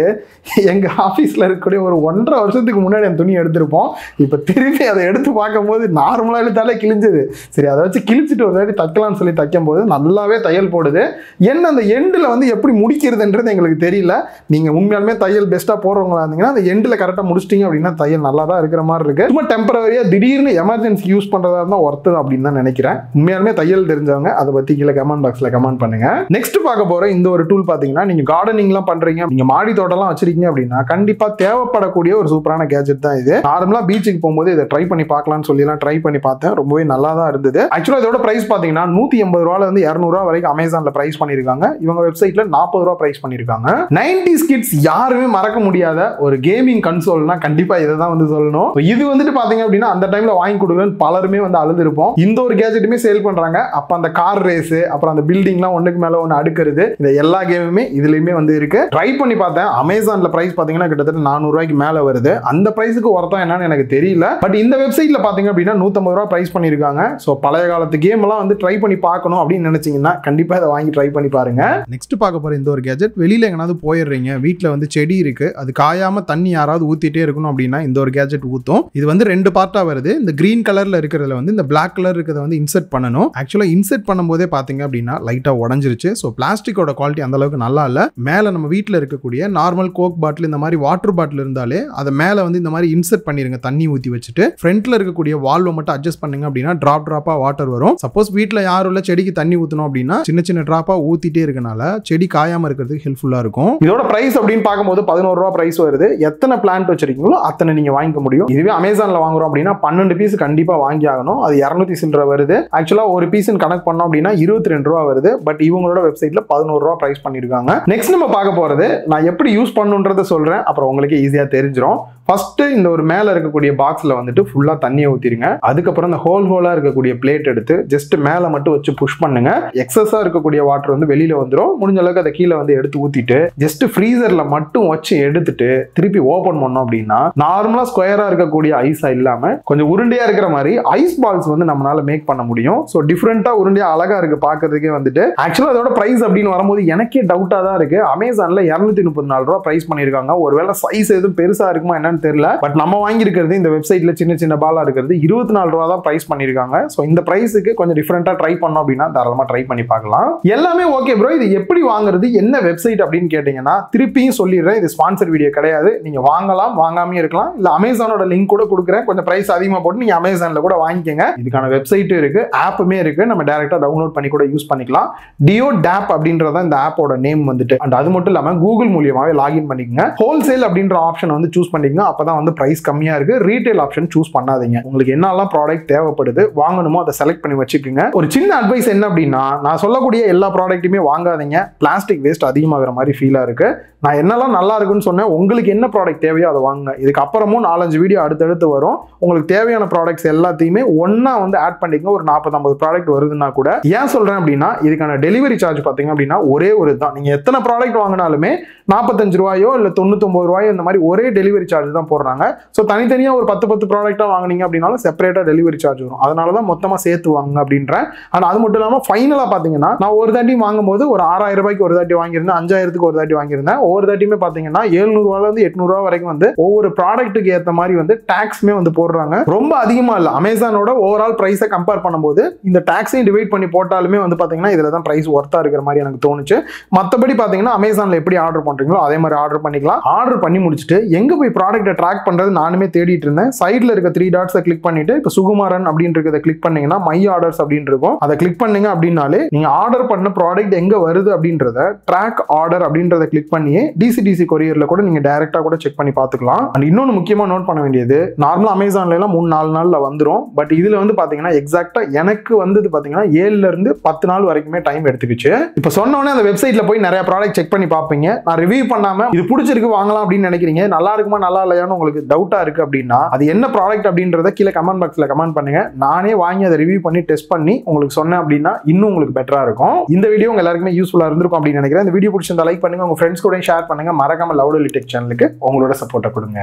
எங்க ஆபீஸ்ல இருக்கக்கூடிய ஒரு 1.5 வருஷத்துக்கு முன்னாடி அந்த துணி எடுத்திருப்போம். இப்ப திருப்பி அதை எடுத்து பார்க்கும் போது நார்மலா எடுத்தாலே கிழிஞ்சது. சரி, அதை வச்சு கிழிச்சிட்டு ஒரு வாட்டி தைக்கலாம்னு சொல்லி தைக்கும் போது நல்லாவே தையல் போடுது. என்ன அந்த எண்டில் வந்து எப்படி முடிக்கிறதுன்றது எங்களுக்கு தெரியல. நீங்க உண்மையாலுமே தையல் பெஸ்டா போடுறவங்களா இருந்தீங்கன்னா அந்த எண்டில் கரெக்டாக முடிச்சிட்டீங்க அப்படின்னா தையல் நல்லா தான் இருக்கிற மாதிரி இருக்கு. சும்மா டெம்பரரியா திடீர்னு எமர்ஜென்சி யூஸ் பண்றதா இருந்தா ஒர்த்து அப்படின்னு தான் நினைக்கிறேன். உண்மையாலுமே தையல் தெரிஞ்சவங்க அதை பத்தி கீழே கமெண்ட் பாக்ஸ்ல கமெண்ட் பண்ணுங்க. நெக்ஸ்ட் பார்க்க போற இந்த ஒரு டூல் பாத்தீங்கன்னா நீங்க கார்டனிங்லாம் பண்றீங்க, நீங்க மாடி தோட்டம்லாம் வச்சிருக்கீங்க அப்படின்னா கண்டிப்பா தேவைப்படக்கூடிய ஒரு சூப்பரான கேஜெட் தான் இது. நார்மலா பீச்சுக்கு போகும்போது இதை ட்ரை பண்ணி பார்க்கலாம்னு சொல்லி எல்லாம் ட்ரை பண்ணி பார்த்தேன். ரொம்பவே நல்லா தான் இருந்தது. ஆக்சுவலா இதோட பிரைஸ் பாத்தீங்கன்னா 180 ரூபாயில இருந்து 200 ரூபாய் வரைக்கும் அமேசான்ல பிரைஸ் பண்ணிருக்காங்க. இவங்க வெப்சைட்ல 40 ரூபாய் பிரைஸ் பண்ணிருக்காங்க. 90s கிட்ஸ் யாருமே மறக்க முடியாத ஒரு கேமிங் கன்சோல்னா கண்டிப்பா இதை தான் வந்து சொல்லணும். இது வந்துட்டு பாத்தீங்க அப்படின்னா அந்த டைம்ல வாங்கி கொடுக்குறேன்னு பலருமே வந்து அழுதுருப்போம். இந்த ஒரு கேஜெட்டுமே சேல் பண்றாங்க. அப்ப அந்த கார் ரேஸ், அப்புறம் அந்த பில்டிங்லாம் ஒண்ணுக்கு மேல ஒன்று அடுக்கிறது, இந்த எல்லா கேமுமே இதுலயுமே வந்து இருக்கு. ட்ரை பண்ணி பார்த்தேன். அமேசான்ல பிரைஸ் பாத்தீங்கன்னா கிட்டத்தட்ட 400 ரூபாய்க்கு மேல வருது. அந்த பிரைஸுக்கு ஒர்த்தா என்னன்னு எனக்கு தெரியல. பட் இந்த வெப்சைட்ல பாத்தீங்க அப்படின்னா 150 ரூபாய் பிரைஸ் பண்ணிருக்காங்க. சோ பழைய காலத்து கேம் எல்லாம் வந்து ட்ரை பண்ணி பார்க்கணும் அப்படின்னு நினைச்சீங்கன்னா கண்டிப்பா இதை வாங்கி ட்ரை பண்ணி பாருங்க. நெக்ஸ்ட் பார்க்க போற இந்த ஒரு கேஜெட், வெளியில எங்கனாவது போயிடுறீங்க, வீட்டுல வந்து செடி இருக்கு, அது காயாம தண்ணி யாராவது ஊத்திட்டே இருக்கணும் அப்படின்னா இந்த ஒரு கேஜெட் ஊத்தும். இது வந்து 2 பார்ட்டா வருது. இந்த கிரீன் கலர்ல இருக்கிறதுல வந்து இந்த பிளாக் கலர் இருக்கிறத வந்து இன்சர்ட் பண்ணணும். ஆக்சுவலா இன்சர்ட் பண்ணும்போதே பாத்தீங்க அப்படின்னா லைட்டா உடஞ்சிருச்சு. ஸோ பிளாஸ்டிக்கோட குவாலிட்டி அந்த அளவுக்கு நல்லா இல்ல. மேல நம்ம வீட்டில் இருக்கக்கூடிய நார்மல் கோக் பாட்டில், இந்த மாதிரி வாட்டர் பாட்டில் இருந்தாலே அதை மேல வந்து இந்த மாதிரி இன்சர்ட் பண்ணிருங்க, தண்ணி ஊற்றி வச்சுட்டு ஃப்ரண்ட்ல இருக்கக்கூடிய வால்வை மட்டும் அட்ஜஸ்ட் பண்ணுங்க அப்படின்னா டிராப்பா வாட்டர் வரும். சப்போஸ் வீட்டில் யாரும் இல்ல செடிக்கு தண்ணி ஊற்றணும் அப்படின்னா சின்ன சின்ன டிராப்பா ஊத்திட்டே இருக்கனால செடி காயாம இருக்கிறதுக்கு ஹெல்ப்ஃபுல்லா இருக்கும். இதோட பிரைஸ் அப்படின்னு பார்க்கும்போது 11 ரூபாய் பிரைஸ் வருது. எத்தனை பிளான்ட் வச்சிருக்கீங்களோ அத்தனை நீங்க வாங்கிக்க முடியும். இதுவே அமேசான்ல வாங்குறோம் அப்படின்னா 12 பீஸ் கண்டிப்பா வாங்கி ஆகணும். அது 200 சில்லரை வருது. ஆக்சுவலா ஒரு பீஸ் கனெக்ட் பண்ணோம் அப்படின்னா 22 ரூபாய் வருது. பட் இவங்களோட வெப்சைட்ல 11 ரூபாய் பிரைஸ் பண்ணிருக்காங்க. நெக்ஸ்ட் நம்ம பார்க்க போறது, நான் எப்படி யூஸ் பண்ணுன்றதை சொல்றேன், அப்புறம் உங்களுக்கு ஈஸியா தெரிஞ்சிடும். ஃபர்ஸ்ட் இந்த ஒரு மேல இருக்கக்கூடிய பாக்ஸ்ல வந்துட்டு ஃபுல்லா தண்ணியை ஊத்திருங்க. அதுக்கப்புறம் இந்த ஹோலா இருக்கக்கூடிய பிளேட் எடுத்து ஜஸ்ட் மேல மட்டும் வச்சு புஷ் பண்ணுங்க. எக்ஸஸா இருக்கக்கூடிய வாட்டர் வந்து வெளியில வந்துடும். முடிஞ்ச அளவுக்கு அதை கீழே வந்து எடுத்து ஊத்திட்டு ஜஸ்ட் ஃப்ரீசர்ல மட்டும் வச்சு எடுத்துட்டு திருப்பி ஓபன் பண்ணோம் அப்படின்னா நார்மலா ஸ்கொயரா இருக்கக்கூடிய ஐஸா இல்லாம கொஞ்சம் உருண்டையா இருக்கிற மாதிரி ஐஸ் பால்ஸ் வந்து நம்மளால மேக் பண்ண முடியும். ஸோ டிஃப்ரெண்டா உருண்டையா அழகா இருக்கு பாக்குறதுக்கே வந்துட்டு. ஆக்சுவலா அதோட பிரைஸ் அப்படின்னு வரும்போது எனக்கே டவுட்டா தான் இருக்கு. அமேசான்ல 234 ரூபாய் பிரைஸ் பண்ணிருக்காங்க. ஒருவேளை சைஸ் எதுவும் பெருசா இருக்குமா என்ன தெரியல. பட் நம்ம வாங்கி இருக்கிறது இந்த வெப்சைட்ல சின்ன சின்ன பாலா இருக்கிறது 24 ரூபாய் தான் பிரைஸ் பண்ணிருக்காங்க. சோ இந்த பிரைஸுக்கு கொஞ்சம் டிஃபரெண்டா ட்ரை பண்ணோம் அப்படின்னா தாராளமா ட்ரை பண்ணி பார்க்கலாம். எல்லாமே ஓகே ப்ரோ, இது எப்படி வாங்குறது, என்ன வெப்சைட் அப்படின்னு கேட்டீங்கன்னா திருப்பியும் சொல்லிடுறேன், இது ஸ்பான்சர் வீடியோ கிடையாது. நீங்க வாங்கலாம், வாங்காமே இருக்கலாம். இல்ல அமேசானோட லிங்க் கூட கொடுக்குறேன், கொஞ்சம் பிரைஸ் அதிகமா போட்டு நீங்க அமேசான்ல கூட வாங்கிக்கங்க. இதுக்கான வெப்சைட் இருக்கு, ஆப்புமே இருக்கு, நம்ம டைரக்டா டவுன்லோட் பண்ணி கூட யூஸ் பண்ணிக்கலாம். டியோ டேப் அப்படின்றத இந்த ஆப்போட நேம் வந்துட்டு. அண்ட் அது மட்டும் இல்லாம கூகுள் மூலியமாவே லாகின் பண்ணிக்கங்க. ஹோல்சேல் அப்படின்ற ஆப்ஷன் வந்து சூஸ் பண்ணிக்கங்க. அப்பதான் வந்து பிரைஸ் கம்மியா இருக்கு. ரீட்டைல் ஆப்ஷன் சூஸ் பண்ணாதீங்க. உங்களுக்கு என்னெல்லாம் ப்ராடக்ட் தேவைப்படுது வாங்கணுமோ அதை செலக்ட் பண்ணி வச்சுக்கோங்க. ஒரு சின்ன அட்வைஸ் என்ன அப்படின்னா, நான் சொல்லக்கூடிய எல்லா ப்ராடக்ட்டுமே வாங்காதீங்க. பிளாஸ்டிக் வேஸ்ட் அதிகமாகிற மாதிரி ஃபீலா இருக்கு. நான் என்னெல்லாம் நல்லா இருக்குன்னு சொன்னேன், உங்களுக்கு என்ன ப்ராடக்ட் தேவையோ அதை வாங்குங்க. இதுக்கு அப்புறமும் 4-5 வீடியோ அடுத்தடுத்து வரும். உங்களுக்கு தேவையான ப்ராடக்ட்ஸ் எல்லாத்தையுமே ஒன்னா வந்து ஆட் பண்ணிக்கங்க. ஒரு 40-50 ப்ராடக்ட் வருதுன்னா கூட. ஏன் சொல்றேன் அப்படின்னா, இதுக்கான டெலிவரி சார்ஜ் பாத்தீங்க அப்படின்னா ஒரே ஒரு தான். நீங்க எத்தனை ப்ராடக்ட் வாங்கினாலுமே 45 ரூபாயோ இல்ல 99 ரூபாயோ இந்த மாதிரி ஒரே டெலிவரி சார்ஜ் தான் போடுறாங்க. ஸோ தனித்தனியாக ஒரு 10 ப்ராடக்டாக வாங்கினீங்க அப்படின்னாலும் செப்பரேட்டாக டெலிவரி சார்ஜ் வரும். அதனால தான் மொத்தமாக சேர்த்து வாங்க அப்படின்றேன். ஆனால் அது மட்டும் இல்லாமல் ஃபைனலாக பார்த்தீங்கன்னா நான் ஒரு தாட்டி வாங்கும்போது ஒரு 6000 ரூபாய்க்கு ஒரு தாட்டி வாங்கியிருந்தேன், 5000க்கு ஒரு தாட்டி வாங்கியிருந்தேன். ஒவ்வொரு தாட்டியுமே பார்த்தீங்கன்னா 700 800 வரைக்கும் வந்து ஒவ்வொரு ப்ராடக்ட்டுக்கு ஏற்ற மாதிரி வந்து டாக்ஸ்மே வந்து போடுறாங்க. ரொம்ப அதிகமாக இல்லை. அமேசானோட ஓவரால் ப்ரைஸை கம்பேர் பண்ணும்போது இந்த டாக்ஸையும் டிவைட் பண்ணி போட்டாலுமே வந்து பார்த்தீங்கன்னா இதில் தான் ப்ரைஸ் ஒர்த்தாக இருக்கிற மாதிரி எனக்கு தோணுச்சு. மற்றபடி பார்த்தீங்கன்னா அமேசானில் எப்படி ஆர்டர் பண்ணுறீங்களோ அதே மாதிரி ஆர்டர் பண்ணிக்கலாம். ஆர்டர் பண்ணி முடிச்சுட்டு எங்கே போய் ப்ராடக்ட்டை ட்ராக் பண்ணுறது நானுமே தேடிட்டு இருந்தேன். சைடில் இருக்க 3 டாட்ஸை கிளிக் பண்ணிட்டு இப்போ சுகுமாரன் அப்படின்றத கிளிக் பண்ணீங்கன்னா மை ஆர்டர்ஸ் அப்படின்னு இருக்கும். அதை கிளிக் பண்ணீங்க அப்படின்னாலே நீங்கள் ஆர்டர் பண்ண ப்ராடக்ட் எங்கே வருது அப்படின்றத ட்ராக் ஆர்டர் அப்படின்றத கிளிக் பண்ணியே டிசிடிசி கொரியரில் கூட நீங்கள் டைரெக்டாக கூட செக் பண்ணி பார்த்துக்கலாம். அண்ட் இன்னொன்று முக்கியமாக நோட் பண்ண வேண்டியது, நார்மலாக அமேசான்ல எல்லாம் 3-4 நாளில் வந்துடும். பட் இதில் வந்து பார்த்தீங்கன்னா எக்ஸாக்டாக எனக்கு வந்தது பார்த்தீங்கன்னா 7 to 10 நாள் வரைக்குமே டைம் எடுத்துக்கிச்சு. இப்போ சொன்னோன்னே அந்த வெப்சைட்டில் போய் நிறைய ப்ராடக்ட் செக் பண்ணி பார்ப்பீங்க. நான் ரிவ்யூ பண்ணாமல் இது பிடிச்சிருக்கு வாங்கலாம் அப்படின்னு நினைக்கிறீங்க, நல்லா இருக்குமா நல்லா இல்லையான்னு உங்களுக்கு டவுட்டாக இருக்குது அப்படின்னா அது என்ன ப்ராடக்ட் அப்படின்றத கீழே கமெண்ட் பாக்ஸில் கமெண்ட் பண்ணுங்க. நானே வாங்கி அதை ரிவ்யூ பண்ணி டெஸ்ட் பண்ணி உங்களுக்கு சொன்னேன் அப்படின்னா இன்னும் உங்களுக்கு பெட்டராக இருக்கும். இந்த வீடியோ உங்க எல்லாருக்குமே யூஸ்ஃபுல்லாக இருந்திருக்கும் அப்படின்னு நினைக்கிறேன். இந்த வீடியோ பிடிச்சிருந்தா லைக் பண்ணுங்க, உங்க ஃப்ரெண்ட்ஸ் கூட ஷேர் பண்ணுங்க. மறக்காம லவ்லி டெக் சேனலுக்கு உங்களோட சப்போர்ட்டை கொடுங்க.